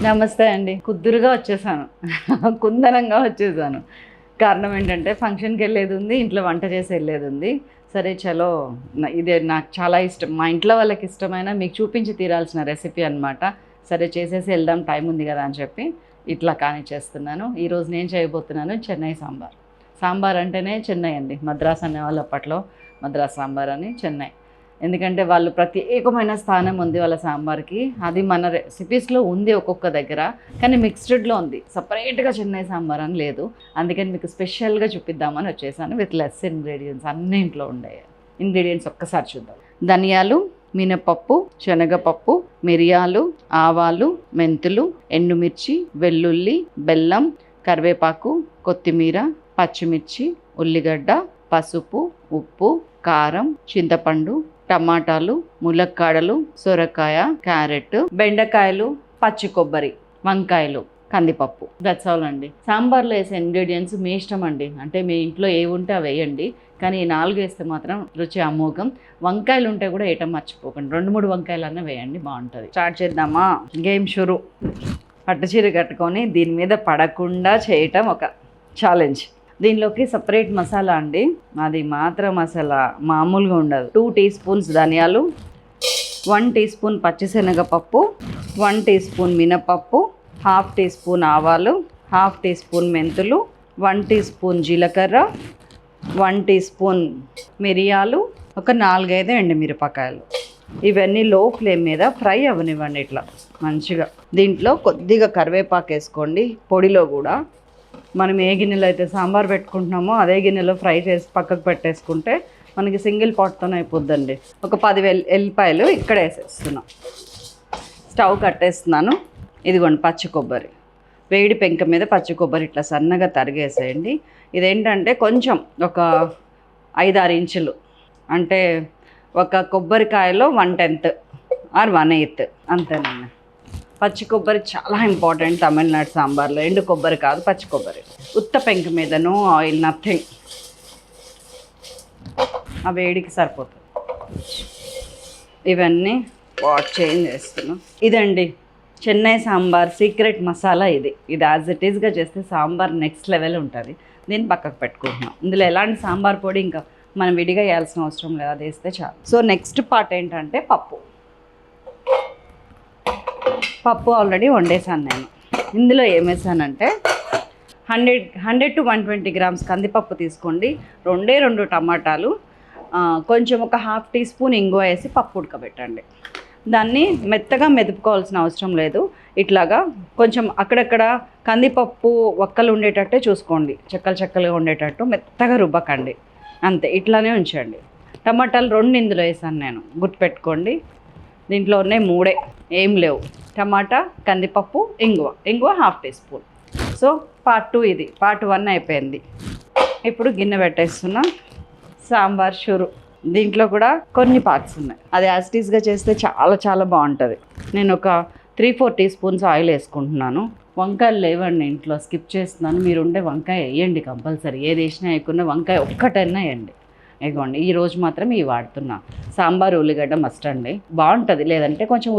నమస్తే అండి. కుద్దురుగా వచ్చేసాను. కుందనంగా వచ్చేసాను. కారణం ఏంటంటే ఫంక్షన్‌కి వెళ్ళేది ఉంది. ఇంట్లో వంట చేసి వెళ్ళేది ఉంది. సరే చలో ఇదే నాకు చాలా ఇష్టం. మా ఇంట్లో వాళ్ళకి ఇష్టమైన మీకు చూపించి తీరాల్సిన రెసిపీ అనమాట. సరే చేసేసి వెళ్దాం టైం ఉంది కదా అని చెప్పి ఇట్లా కానిచ్చేస్తున్నాను. ఈరోజు నేను చేయబోతున్నాను చెన్నై సాంబార్. సాంబార్ అంటేనే చెన్నై అండి. మద్రాస్ అనేవాళ్ళు అప్పట్లో మద్రాస్ సాంబార్ అని చెన్నై. ఎందుకంటే వాళ్ళు ప్రత్యేకమైన స్థానం ఉంది వాళ్ళ సాంబార్కి. అది మన రెసిపీస్లో ఉంది ఒక్కొక్క దగ్గర, కానీ మిక్స్డ్లో ఉంది. సపరేట్గా చెన్నై సాంబార్ అని లేదు. అందుకని మీకు స్పెషల్గా చూపిద్దామని వచ్చేసాను విత్ లెస్ ఇంగ్రీడియంట్స్. అన్ని ఇంట్లో ఉండే ఇంగ్రీడియంట్స్ ఒక్కసారి చూద్దాం. ధనియాలు, మినపప్పు, శనగపప్పు, మిరియాలు, ఆవాలు, మెంతులు, ఎండుమిర్చి, వెల్లుల్లి, బెల్లం, కరివేపాకు, కొత్తిమీర, పచ్చిమిర్చి, ఉల్లిగడ్డ, పసుపు, ఉప్పు, కారం, చింతపండు, టమాటాలు, ములక్కాడలు, సొరకాయ, క్యారెట్, బెండకాయలు, పచ్చి కొబ్బరి, వంకాయలు, కందిపప్పు. దట్స్ ఆల్ అండి. సాంబార్లో వేసే ఇంగ్రీడియంట్స్ మీ ఇష్టం అండి. అంటే మీ ఇంట్లో ఏ ఉంటే అవి వేయండి, కానీ ఈ 4 వేస్తే మాత్రం రుచి అమోఘం. వంకాయలు ఉంటే కూడా వేయటం మర్చిపోకండి. 2-3 వంకాయలన్నా వేయండి, బాగుంటుంది. స్టార్ట్ చేద్దామా? గేమ్ షురు. పట్టుచీర కట్టుకొని దీని మీద పడకుండా చేయటం ఒక ఛాలెంజ్. దీనిలోకి సపరేట్ మసాలా అండి. అది మాత్రం మసాలా మామూలుగా ఉండదు. 2 టీ స్పూన్స్ ధనియాలు, 1 టీ స్పూన్ పచ్చిశనగపప్పు, 1 టీ స్పూన్ మినపప్పు, 1/2 టీ స్పూన్ ఆవాలు, 1/2 టీ స్పూన్ మెంతులు, 1 టీ స్పూన్ జీలకర్ర, 1 టీ స్పూన్ మిరియాలు, ఒక 4-5 ఎండుమిరపకాయలు. ఇవన్నీ లో ఫ్లేమ్ మీద ఫ్రై అవ్వనివ్వండి ఇట్లా మంచిగా. దీంట్లో కొద్దిగా కరివేపాకు వేసుకోండి. పొడిలో కూడా మనం ఏ గిన్నెలో అయితే సాంబార్ పెట్టుకుంటున్నామో అదే గిన్నెలో ఫ్రై చేసి పక్కకు పెట్టేసుకుంటే మనకి సింగిల్ పాట్తోనే అయిపోద్దండి. ఒక 10 ఎల్లిపాయలు ఇక్కడ వేసేస్తున్నాం. స్టవ్ కట్టేస్తున్నాను. ఇదిగోండి పచ్చి కొబ్బరి. వేడి పెంక మీద పచ్చి కొబ్బరి ఇట్లా సన్నగా తరిగేసేయండి. ఇదేంటంటే కొంచెం ఒక 5-6 ఇంచులు, అంటే ఒక కొబ్బరికాయలో 1/10 ఆర్ 1/8 అంతేనండి. పచ్చి కొబ్బరి చాలా ఇంపార్టెంట్ తమిళనాడు సాంబార్లో. ఎండు కొబ్బరి కాదు, పచ్చి కొబ్బరి. ఉత్త పెంక మీద, నో ఆయిల్, నథింగ్. ఆ వేడికి సరిపోతుంది. ఇవన్నీ వాట్ చేంజ్ చేస్తున్నాం. ఇదండి చెన్నై సాంబార్ సీక్రెట్ మసాలా. ఇది యాజ్ ఇట్ ఈస్గా చేస్తే సాంబార్ నెక్స్ట్ లెవెల్ ఉంటుంది. దీన్ని పక్కకు పెట్టుకుంటున్నాం. ఇందులో ఎలాంటి సాంబార్ పొడి ఇంకా మనం విడిగా వేయాల్సిన అవసరం లేదు, అది వేస్తే చాలు. సో నెక్స్ట్ పార్ట్ ఏంటంటే పప్పు ఆల్రెడీ వండేసాను నేను. ఇందులో ఏం వేసానంటే 100 to 120 గ్రామ్స్ కందిపప్పు తీసుకోండి. 2 టమాటాలు, కొంచెం ఒక 1/2 టీ స్పూన్ ఇంగువ వేసి పప్పు ఉడకబెట్టండి. దాన్ని మెత్తగా మెదుపుకోవాల్సిన అవసరం లేదు. ఇట్లాగా కొంచెం అక్కడక్కడ కందిపప్పు ఒక్కలు ఉండేటట్టే చూసుకోండి, చెక్కలుగా ఉండేటట్టు. మెత్తగా రుబ్బకండి, అంతే. ఇట్లానే ఉంచండి. టమాటాలు 2 ఇందులో వేసాను నేను, గుర్తుపెట్టుకోండి. దీంట్లో ఉన్నాయి 3, ఏం లేవు. టమాటా, కందిపప్పు, ఇంగువ 1/2 టీ స్పూన్. సో పార్ట్ 2 ఇది. పార్ట్ 1 అయిపోయింది. ఇప్పుడు గిన్నె పెట్టేస్తున్నా. సాంబార్ షురు. దీంట్లో కూడా కొన్ని పార్ట్స్ ఉన్నాయి. అది యాజ్ ఇట్ ఈస్గా చేస్తే చాలా చాలా బాగుంటుంది. నేను ఒక 3-4 టీ స్పూన్స్ ఆయిల్ వేసుకుంటున్నాను. వంకాయలు లేవండి ఇంట్లో, స్కిప్ చేస్తున్నాను. మీరు ఉండే వంకాయ వేయండి కంపల్సరీ. ఏది వేసినా వేయకుండా వంకాయ ఒక్కటైనా వేయండి. ఇదిగోండి ఈరోజు మాత్రం ఇవి వాడుతున్నా. సాంబార్ ఉల్లిగడ్డ మస్ట్ అండి, బాగుంటుంది. లేదంటే కొంచెం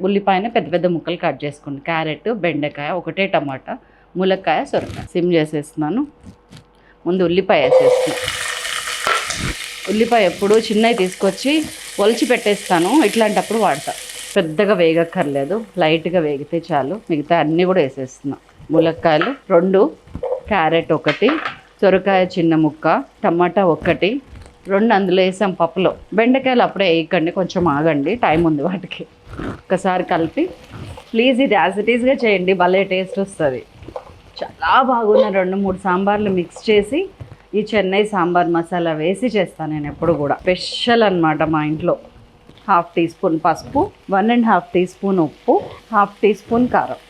ఉల్లిపాయనే పెద్ద పెద్ద ముక్కలు కట్ చేసుకోండి. క్యారెట్, బెండకాయ, 1 టమాటా, ములక్కాయ, సొరకాయ. సిమ్ చేసేస్తున్నాను. ముందు ఉల్లిపాయ వేసేస్తున్నాను. ఉల్లిపాయ ఎప్పుడు చిన్నవి తీసుకొచ్చి ఒలిచి పెట్టేస్తాను, ఇట్లాంటప్పుడు వాడతా. పెద్దగా వేగక్కర్లేదు, లైట్గా వేగితే చాలు. మిగతా అన్నీ కూడా వేసేస్తున్నాను. ములక్కాయలు 2, క్యారెట్ 1, సొరకాయ చిన్న ముక్క, టమాటా 1, 2 అందులో వేసాం పప్పులో. బెండకాయలు అప్పుడే వేయకండి, కొంచెం ఆగండి, టైం ఉంది వాటికి. ఒకసారి కలిపి ప్లీజ్ ఇది యాజ్ ఇట్ ఈస్గా చేయండి, భలే టేస్ట్ వస్తుంది. చాలా బాగున్న 2-3 సాంబార్లు మిక్స్ చేసి ఈ చెన్నై సాంబార్ మసాలా వేసి చేస్తాను నేను ఎప్పుడు కూడా. స్పెషల్ అన్నమాట మా ఇంట్లో. 1/2 టీ స్పూన్ పసుపు, 1.5 టీ స్పూన్ ఉప్పు, 1/2 టీ స్పూన్ కారం.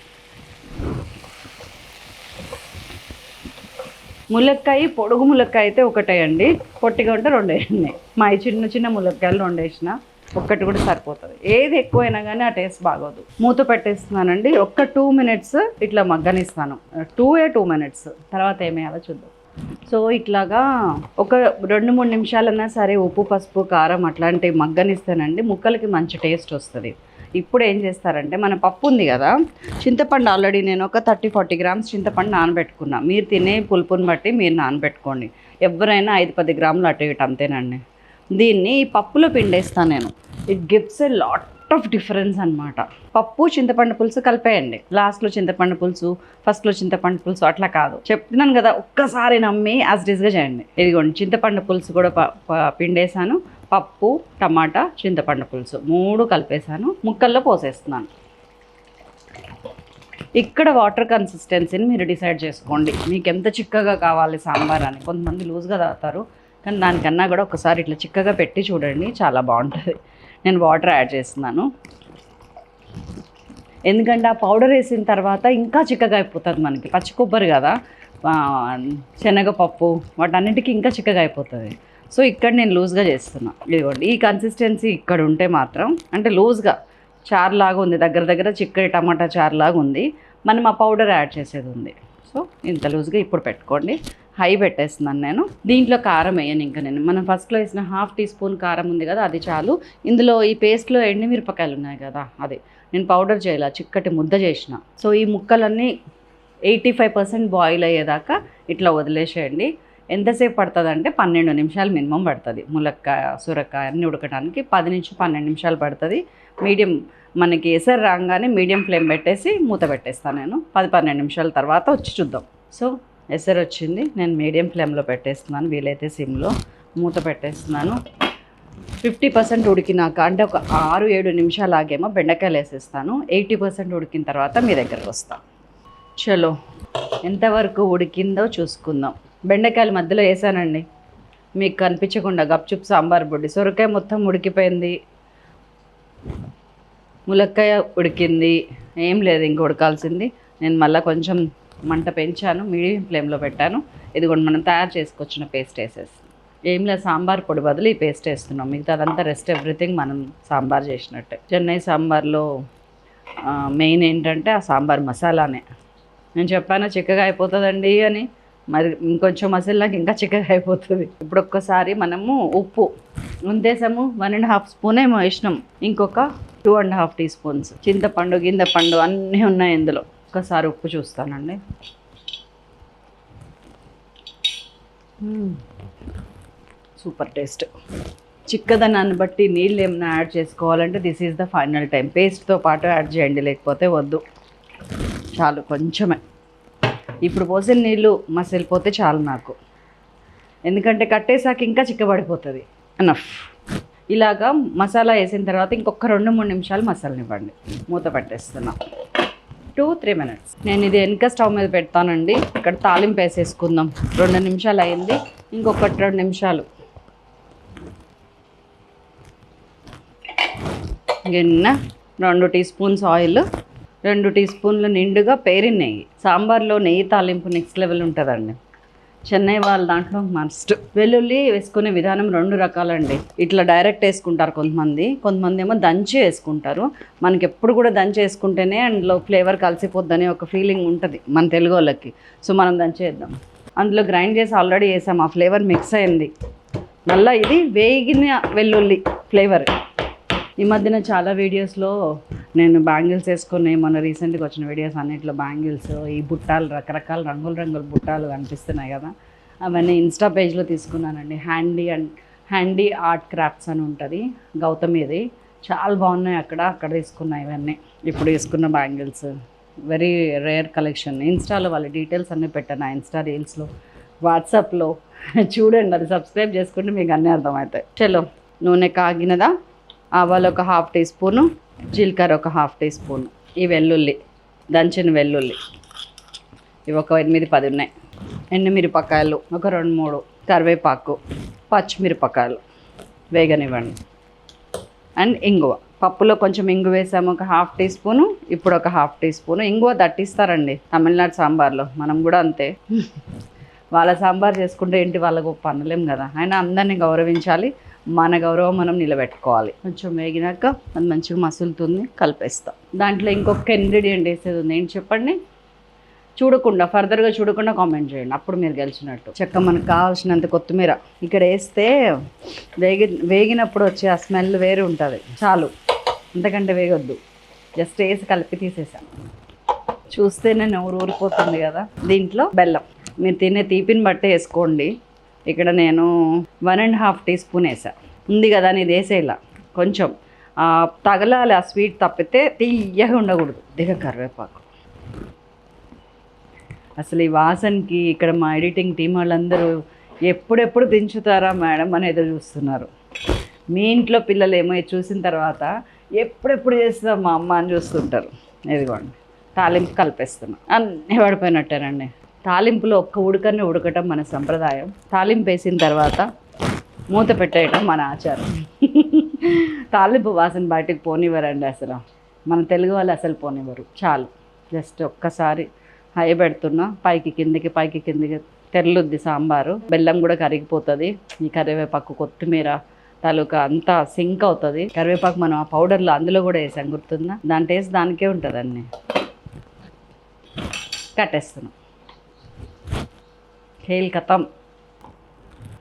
ములక్కాయ, పొడుగు ములక్కాయ అయితే 1 వేయండి, పొట్టిగా ఉంటే 2 వేయండి. మా చిన్న ములక్కాయలు 2 వేసిన, 1 కూడా సరిపోతుంది. ఏది ఎక్కువైనా కానీ ఆ టేస్ట్ బాగోదు. మూత పెట్టేస్తున్నానండి. 2 మినిట్స్ ఇట్లా మగ్గనిస్తాను. 2 మినిట్స్ తర్వాత ఏమేయాలో చూద్దాం. సో ఇట్లాగా ఒక 2-3 నిమిషాలన్నా సరే ఉప్పు, పసుపు, కారం అట్లాంటివి మగ్గనిస్తానండి. ముక్కలకి మంచి టేస్ట్ వస్తుంది. ఇప్పుడు ఏం చేస్తారంటే మన పప్పు ఉంది కదా, చింతపండు ఆల్రెడీ నేను ఒక 30-40 గ్రామ్స్ చింతపండు నానబెట్టుకున్నా. మీరు తినే పులుపుని బట్టి మీరు నానబెట్టుకోండి. ఎవరైనా 5-10 గ్రాములు అటు ఇటు అంతేనండి. దీన్ని ఈ పప్పులో పిండేస్తాను నేను. It gives a lot of difference అనమాట. పప్పు చింతపండు పులుసు కలిపేయండి. లాస్ట్లో చింతపండు పులుసు, ఫస్ట్లో చింతపండు పులుసు అట్లా కాదు. చెప్తున్నాను కదా, ఒక్కసారి నమ్మి యాజ్ ఇట్ ఈస్గా చేయండి. ఇదిగోండి చింతపండు పులుసు కూడా పిండేసాను. పప్పు, టమాటా, చింతపండు పులుసు 3 కలిపేసాను. ముక్కల్లో పోసేస్తున్నాను. ఇక్కడ వాటర్ కన్సిస్టెన్సీని మీరు డిసైడ్ చేసుకోండి. మీకు ఎంత చిక్కగా కావాలి సాంబార్ అని. కొంతమంది లూజ్గా తాగుతారు, కానీ దానికన్నా కూడా ఒకసారి ఇట్లా చిక్కగా పెట్టి చూడండి, చాలా బాగుంటుంది. నేను వాటర్ యాడ్ చేస్తున్నాను, ఎందుకంటే ఆ పౌడర్ వేసిన తర్వాత ఇంకా చిక్కగా అయిపోతుంది. మనకి పచ్చి కొబ్బరి కదా, శనగపప్పు, వాటన్నిటికీ ఇంకా చిక్కగా అయిపోతుంది. సో ఇక్కడ నేను లూజ్గా చేస్తున్నా. ఇదిగోండి ఈ కన్సిస్టెన్సీ ఇక్కడ ఉంటే మాత్రం, అంటే లూజ్గా చారులాగా ఉంది, దగ్గర దగ్గర చిక్కటి టమాటా చారులాగా ఉంది. మనం ఆ పౌడర్ యాడ్ చేసేది ఉంది. సో ఇంత లూజ్గా ఇప్పుడు పెట్టుకోండి. హై పెట్టేస్తున్నాను నేను. దీంట్లో కారం వేయను ఇంకా నేను. మనం ఫస్ట్లో వేసిన 1/2 టీ స్పూన్ కారం ఉంది కదా, అది చాలు. ఇందులో ఈ పేస్ట్లో ఎండుమిరపకాయలు ఉన్నాయి కదా, అది నేను పౌడర్ చేయాల, చిక్కటి ముద్ద చేసిన. సో ఈ ముక్కలన్నీ 85% బాయిల్ అయ్యేదాకా ఇట్లా వదిలేసేయండి. ఎంతసేపు పడుతుంది అంటే 12 నిమిషాలు మినిమం పడుతుంది. ములక్కాయ, సొరకాయ అన్నీ ఉడకడానికి 10 నుంచి 12 నిమిషాలు పడుతుంది. మీడియం, మనకి ఎసరు రాగానే మీడియం ఫ్లేమ్ పెట్టేసి మూత పెట్టేస్తాను నేను. 10-12 నిమిషాల తర్వాత వచ్చి చూద్దాం. సో ఎసరు వచ్చింది, నేను మీడియం ఫ్లేమ్లో పెట్టేస్తున్నాను, వీలైతే సిమ్లో మూత పెట్టేస్తున్నాను. 50% ఉడికినాక, అంటే ఒక 6-7 నిమిషాలు ఆగేమో బెండకాయలు వేసేస్తాను. 80% ఉడికిన తర్వాత మీ దగ్గరకు వస్తాను. చలో ఎంతవరకు ఉడికిందో చూసుకుందాం. బెండకాయలు మధ్యలో వేసానండి, మీకు కనిపించకుండా గప్చుప్ సాంబార్ పొడి. సొరకాయ మొత్తం ఉడికిపోయింది, ములక్కాయ ఉడికింది, ఏం లేదు ఇంక ఉడకాల్సింది. నేను మళ్ళీ కొంచెం మంట పెంచాను, మీడియం ఫ్లేమ్లో పెట్టాను. ఇదిగోండి మనం తయారు చేసుకొచ్చిన పేస్ట్ వేసేస్తాం. ఏం లేదు, సాంబార్ పొడి బదులు ఈ పేస్ట్ వేస్తున్నాం. మిగతా అదంతా రెస్ట్ ఎవ్రీథింగ్ మనం సాంబార్ చేసినట్టే. చెన్నై సాంబార్లో మెయిన్ ఏంటంటే ఆ సాంబార్ మసాలానే. నేను చెప్పాను చిక్కగా అయిపోతుందండి అని, మరి ఇంకొంచెం మసాలాకి ఇంకా చిక్కగా అయిపోతుంది. ఇప్పుడు ఒక్కసారి మనము ఉప్పు ఉందేసాము, 1.5 స్పూన్ ఏమో వేసినాం. ఇంకొక 2.5 టీ స్పూన్స్ చింతపండు, గింజపండు అన్నీ ఉన్నాయి ఇందులో. ఒక్కసారి ఉప్పు చూస్తానండి. Super taste. చిక్కదనాన్ని బట్టి నీళ్ళు ఏమైనా యాడ్ చేసుకోవాలంటే this is the final time. పేస్ట్తో పాటు యాడ్ చేయండి, లేకపోతే వద్దు. చాలు, కొంచెమే. ఇప్పుడు పోసిన నీళ్ళు మసిలిపోతే చాలు నాకు, ఎందుకంటే కట్టేసాక ఇంకా చిక్కబడిపోతుంది. ఎనఫ్. ఇలాగా మసాలా వేసిన తర్వాత ఇంకొక 2-3 నిమిషాలు మసాలానివ్వండి. మూత పెట్టేస్తున్నా. 2-3 మినిట్స్. నేను ఇది వెనక స్టవ్ మీద పెడతానండి. ఇక్కడ తాలింపు వేసేసుకుందాం. 2 నిమిషాలు అయింది, ఇంకొక 2 నిమిషాలు. గిన్నె 2 టీ స్పూన్స్ ఆయిల్, 2 టీ స్పూన్లు నిండుగా పేరిన నెయ్యి. సాంబార్లో నెయ్యి తాలింపు నెక్స్ట్ లెవెల్ ఉంటుందండి. చెన్నై వాళ్ళ దాంట్లో మస్ట్. వెల్లుల్లి వేసుకునే విధానం 2 రకాలండి. ఇట్లా డైరెక్ట్ వేసుకుంటారు కొంతమంది ఏమో దంచి వేసుకుంటారు. మనకి ఎప్పుడు కూడా దంచి వేసుకుంటేనే అందులో ఫ్లేవర్ కలిసిపోద్దని ఒక ఫీలింగ్ ఉంటుంది మన తెలుగు వాళ్ళకి. సో మనం దంచేద్దాం. అందులో గ్రైండ్ చేసి ఆల్రెడీ వేసాం, ఆ ఫ్లేవర్ మిక్స్ అయింది. మళ్ళీ ఇది వేగిన వెల్లుల్లి ఫ్లేవర్. ఈ మధ్యన చాలా వీడియోస్లో నేను బ్యాంగిల్స్ వేసుకుని, మొన్న రీసెంట్గా వచ్చిన వీడియోస్ అన్నింటిలో బ్యాంగిల్స్, ఈ బుట్టాలు, రకరకాల రంగుల బుట్టాలు కనిపిస్తున్నాయి కదా, అవన్నీ ఇన్స్టా పేజ్లో తీసుకున్నానండి. హ్యాండీ ఆర్ట్ క్రాఫ్ట్స్ అని ఉంటుంది, గౌతమిది. చాలా బాగున్నాయి. అక్కడ తీసుకున్నాయి ఇవన్నీ. ఇప్పుడు తీసుకున్న బ్యాంగిల్స్ వెరీ రేర్ కలెక్షన్. ఇన్స్టాలో వాళ్ళ డీటెయిల్స్ అన్నీ పెట్టాను, ఆ ఇన్స్టా రీల్స్లో, వాట్సాప్లో చూడండి. అది సబ్స్క్రైబ్ చేసుకుంటే మీకు అన్నీ అర్థమవుతాయి. చలో, నూనె కాగినదా, ఆవాలు ఒక 1/2 టీ స్పూను, జీలకర్ర ఒక 1/2 టీ స్పూను, ఈ వెల్లుల్లి, దంచిన వెల్లుల్లి ఇవి ఒక 8-10 ఉన్నాయి, ఎండుమిరపకాయలు ఒక 2-3, కరివేపాకు, పచ్చిమిరపకాయలు వేగనివ్వండి. అండ్ ఇంగువ. పప్పులో కొంచెం ఇంగు వేసాము, ఒక 1/2 టీ స్పూను. ఇప్పుడు ఒక 1/2 టీ స్పూను ఇంగువ దట్టిస్తారండి తమిళనాడు సాంబార్లో. మనం కూడా అంతే. వాళ్ళ సాంబార్ చేసుకుంటే ఏంటి, వాళ్ళ గొప్ప అనలేం కదా. అయినా అందరినీ గౌరవించాలి, మన గౌరవం మనం నిలబెట్టుకోవాలి. కొంచెం వేగినాక అది మంచిగా మసులుతుంది, కలిపేస్తాం. దాంట్లో ఇంకొక ఇంగ్రీడియంట్ వేసేది ఉంది, ఏంటి చెప్పండి? ఫర్దర్గా చూడకుండా కామెంట్ చేయండి, అప్పుడు మీరు గెలిచినట్టు. చెక్క మనకు కావాల్సినంత కొత్తిమీర ఇక్కడ వేస్తే వేగినప్పుడు వచ్చే ఆ స్మెల్ వేరే ఉంటుంది. చాలు. అంతకంటే వేగొద్దు, జస్ట్ వేసి కలిపి తీసేసాను. చూస్తేనే నోరు ఊరిపోతుంది కదా. దీంట్లో బెల్లం మీరు తినే తీపిని బట్టి వేసుకోండి. ఇక్కడ నేను 1.5 టీ స్పూన్ వేసా. ఉంది కదా అని ఇది వేసేలా కొంచెం తగలాలి ఆ స్వీట్, తప్పితే తీయగా ఉండకూడదు. దిగ కరివేపాకు. అసలు ఈ వాసనకి ఇక్కడ మా ఎడిటింగ్ టీం వాళ్ళందరూ ఎప్పుడెప్పుడు దించుతారా మేడం అని ఎదురు చూస్తున్నారు. మీ ఇంట్లో పిల్లలు ఏమో చూసిన తర్వాత ఎప్పుడెప్పుడు చేస్తాం మా అమ్మ అని చూస్తుంటారు. ఇదిగోండి తాలింపు కలిపేస్తున్నా. అన్నీ పడిపోయినట్టేనండి. తాలింపులో ఒక్క ఉడకని ఉడకటం మన సంప్రదాయం. తాలింపు వేసిన తర్వాత మూత పెట్టేయటం మన ఆచారం. తాలింపు వాసన బయటకు పోనివ్వరండి అసలు, మన తెలుగు వాళ్ళు అసలు పోనివ్వరు. చాలు జస్ట్ ఒక్కసారి హై పెడుతున్నా, పైకి కిందికి పైకి కిందికి తెరలుద్ది సాంబారు. బెల్లం కూడా కరిగిపోతుంది. ఈ కరివేపాకు కొత్తిమీర తాలూకా అంతా సింక్ అవుతుంది. కరివేపాకు మనం ఆ పౌడర్లో అందులో కూడా వేసాం, గుర్తుందా? దాని టేస్ట్ దానికే ఉంటుంది. అన్నీ కట్టేస్తున్నాం. ఖేల్ కథం.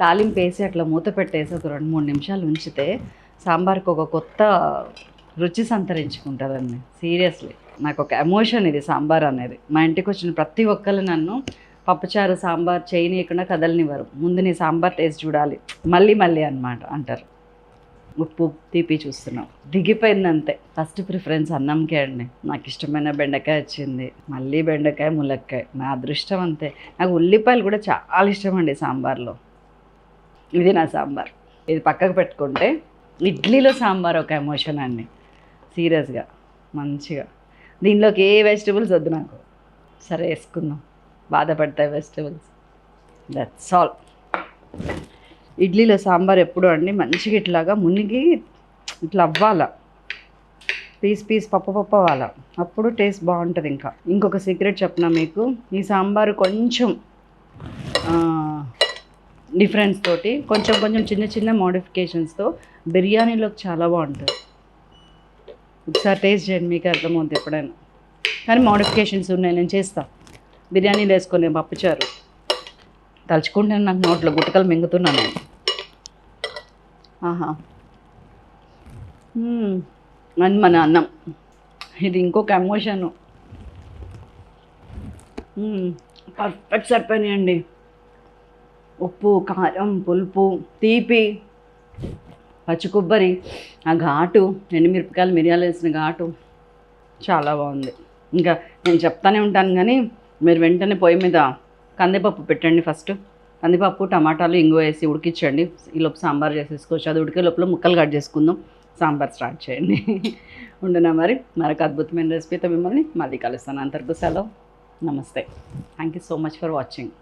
తాలింపు వేసి అట్లా మూత పెట్టేసి ఒక 2-3 నిమిషాలు ఉంచితే సాంబార్కి ఒక కొత్త రుచి సంతరించుకుంటుందండి. సీరియస్లీ నాకు ఒక ఎమోషన్ ఇది సాంబార్ అనేది. మా ఇంటికి వచ్చిన ప్రతి ఒక్కరు నన్ను పప్పుచారు సాంబార్ చేయనీయకుండా కదలనివ్వరు. ముందు నీ సాంబార్ టేస్ట్ చూడాలి, మళ్ళీ మళ్ళీ అన్నమాట అంటారు. ఉప్పు తీపి చూస్తున్నాం, దిగిపోయిందంతే. ఫస్ట్ ప్రిఫరెన్స్ అన్నంకే అండి. నాకు ఇష్టమైన బెండకాయ వచ్చింది, మళ్ళీ బెండకాయ ములక్కాయ. నా అదృష్టం అంతే. నాకు ఉల్లిపాయలు కూడా చాలా ఇష్టం అండి సాంబార్లో. ఇది నా సాంబార్. ఇది పక్కకు పెట్టుకుంటే ఇడ్లీలో సాంబార్ ఒక ఎమోషన్ అండి. సీరియస్గా మంచిగా. దీనిలోకి ఏ వెజిటబుల్స్ వద్దు నాకు. సరే వేసుకుందాం, బాధపడతాయి వెజిటబుల్స్. That's all. ఇడ్లీలో సాంబార్ ఎప్పుడు అండి మంచిగా ఇట్లాగా మునిగి ఇట్లా అవ్వాల, పీస్ పప్పు అవ్వాల, అప్పుడు టేస్ట్ బాగుంటుంది. ఇంకొక సీక్రెట్ చెప్పిన మీకు, ఈ సాంబారు కొంచెం డిఫరెన్స్ తోటి కొంచెం చిన్న మోడిఫికేషన్స్తో బిర్యానీలోకి చాలా బాగుంటుంది. ఒకసారి టేస్ట్ చేయండి, మీకు అర్థమవుతుంది ఎప్పుడైనా. కానీ మోడిఫికేషన్స్ ఉన్నాయి, నేను చేస్తాను. బిర్యానీలు వేసుకొని పప్పుచారు తలుచుకుంటే నాకు నోట్లో గుట్టకలు మింగుతున్నాను నేను. ఆహా. అని మన అన్నం ఇది ఇంకొక ఎమోషను. పర్ఫెక్ట్ సరిపోయినాయండి. ఉప్పు, కారం, పులుపు, తీపి, పచ్చి కొబ్బరి, ఆ ఘాటు, ఎండుమిరపకాయలు, మిరియాలు వేసిన ఘాటు చాలా బాగుంది. ఇంకా నేను చెప్తానే ఉంటాను కానీ మీరు వెంటనే పొయ్యి మీద కందిపప్పు పెట్టండి. ఫస్ట్ కందిపప్పు, టమాటాలు, ఇంగువ వేసి ఉడికించండి. ఈ లోపు సాంబార్ చేసేసుకోవచ్చు. అది ఉడికే లోపల ముక్కలు కట్ చేసుకుందాం, సాంబార్ స్టార్ట్ చేయండి. ఉండనా మరి మరొక అద్భుతమైన రెసిపీతో మిమ్మల్ని మళ్ళీ కలుస్తాను. అంతవరకు సెలవు. నమస్తే. Thank you so much for watching.